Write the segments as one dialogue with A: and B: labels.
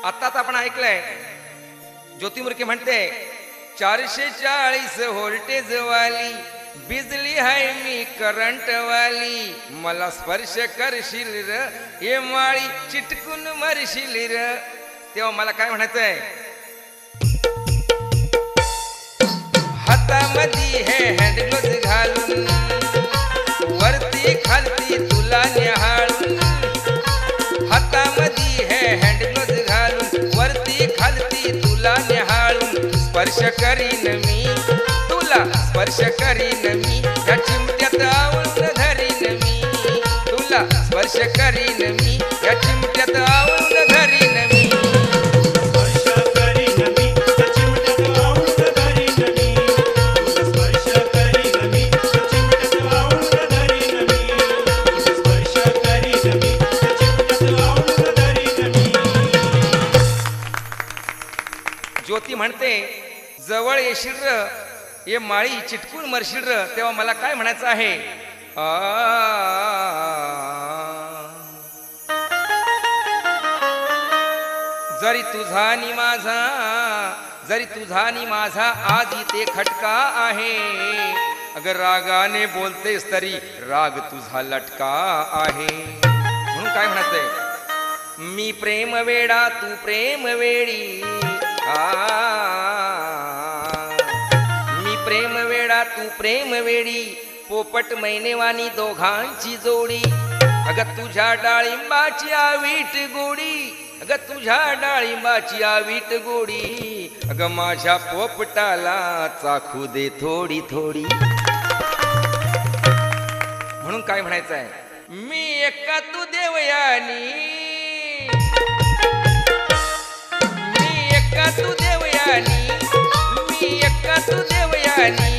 A: आताच आपण ऐकलंय ज्योती मुरके म्हणते 440 व्होल्टेज वाली बिजली है मी करंट वाली, मला स्पर्श करशील र ये माळी चिटकून मरशील र. तेव्हा मला काय म्हणायचंय, हातामध्ये हे हँडग्लोव्ज घालून वरती खालती तुला निहाळून, हातामध्ये हे हँडग्लोव्ज घालून वरती खालती तुला निहाळून, स्पर्श करीन मी तुला स्पर्श करीन मी, या चिमट्यात आवळून धरीन मी तुला स्पर्श करीन मी, या चिमट्यात आवळून धरीन मी. ज्योती म्हणते जवळ येशील र ये माळी चिटकून मरशील र. तेव्हा मला काय म्हणायचं आहे, जरी तुझा नि माझा, जरी तुझा नि माझा आज इथे खटका आहे, अगर रागाने बोलतेस तरी राग तुझा लटका आहे. म्हणून काय म्हणायचंय, मी प्रेम वेडा तू प्रेम वेडी, मी प्रेम वेडा तू प्रेम वेडी, पोपट मैनेवानी दोघांची जोडी, अग तुझ्या डाळिंबाची आवीट गोडी, अग तुझ्या डाळिंबाची आवीट गोडी, अग माझ्या पोपटाला चाखू दे थोडी थोडी. म्हणून काय म्हणायचं आहे, मी एका तू देवयानी, तू देवयानी, मी एका तू देवयानी,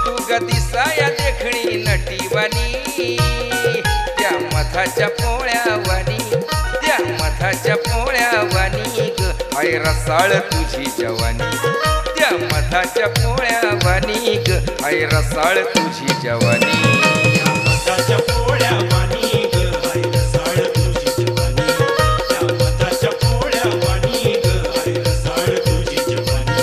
A: तू ग दिसाया देखणी नटीवानी, त्या मधाच्या पोळ्यावानी, त्या मधाच्या पोळ्यावानी ग आई रसाळ तुझी जवानी, त्या मधाच्या पोळ्यावानी ग आई रसाळ तुझी जवानी.
B: मधाच्या पोळ्यावानी ग आई रसाळ तुझी जवानी, त्या मधाच्या पोळ्यावानी ग आई रसाळ तुझी जवानी.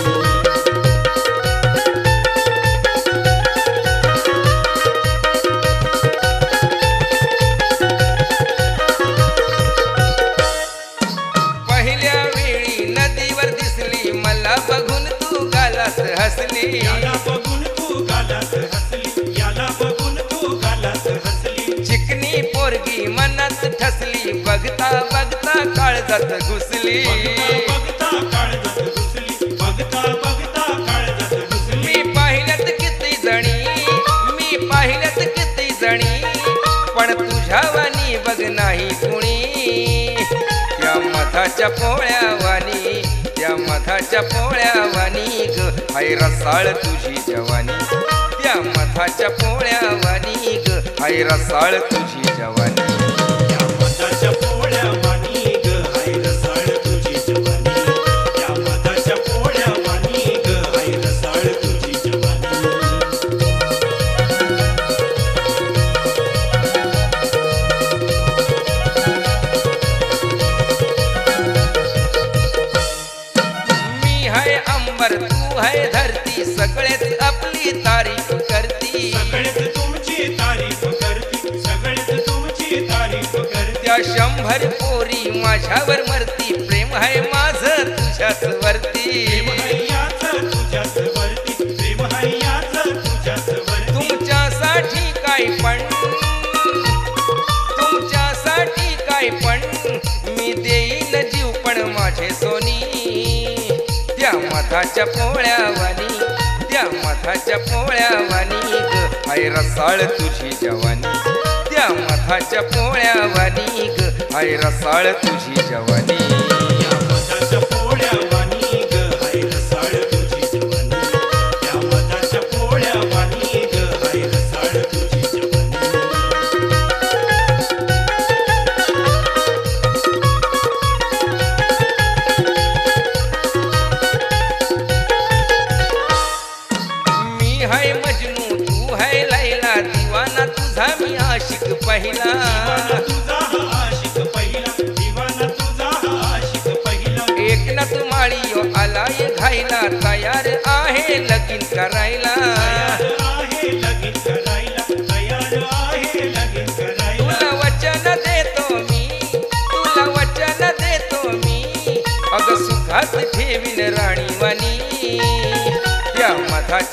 A: पहिल्या वेळी नदीवर दिसली मला बघून तू गालात हसली,
B: याला बघून तू गालात हसली, याला बघून तू गालात हसली,
A: चिकनी पोरगी मनात ठसली, बघता बघता काळजात घुसली,
B: बघता काळजात घुसली, बघता बघता काळजात घुसली.
A: मी पाहिल्यात किती जणी, मी पाहिल्यात किती जणी, पण तुझ्यावानी बघ नाही कुणी, त्या मधाच्या पोळ्यावानी, त्या मधाच्या पोळ्यावानी ग आई रसाळ तुझी जवानी, त्या मधाच्या पोळ्यावानी ग आई रसाळ तुझी जवानी.
B: त्या मधाच्या पोळ्यावानी ग आई रसाळ तुझी जवानी, त्या मधाच्या पोळ्यावानी ग आई रसाळ तुझी जवानी.
A: मी है अंबर तू है धरती, सगळेच आपली तारीफ करती,
B: सगळेच तुमची तारीफ करती, सगळेच तुमची तारीफ करती.
A: त्या 100 पोरी माझ्यावर मरती, प्रेम है माझं तुझ्याच वरती,
B: प्रेम आहे याचं तुझ्याच वरती, प्रेम आहे याचं तुझ्याच वरती.
A: तुमच्यासाठी काय पण, तुमच्यासाठी काय पण, मी देईन जीव पण माझे सोनी, त्या मधाच्या पोळ्यावानी, त्या मधाच्या पोळ्यावानी ग आई रसाळ तुझी जवानी, त्या मधाच्या पोळ्यावानी ग आई रसाळ तुझी जवानी.
B: या मधाच्या पोळ्यावानी ग आई रसाळ तुझी जवानी, या मधाच्या पोळ्यावानी ग आई रसाळ तुझी जवानी.
A: मी है मजनू तू है लैला, दीवाना तुझा मी आशिक पहिला,
B: दीवाना तुझा हा आशिक पहिला, दीवाना तुझा हा आशिक पहिला.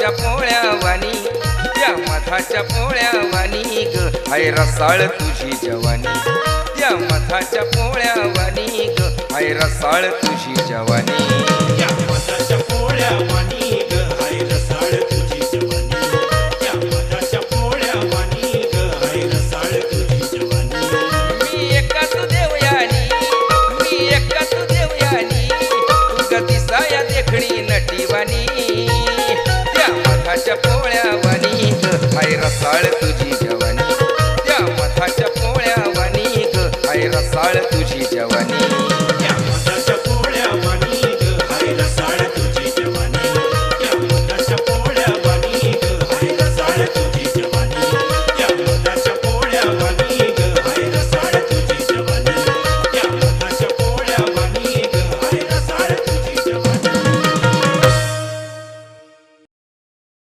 A: मधाच्या पोळ्यावानी त्या मधाच्या पोळ्यावानी ग हाय रसाळ तुझी जवानी त्या मधाच्या पोळ्यावानी ग हाय रसाळ तुझी जवानी
B: या मधाच्या पोळ्या वाणी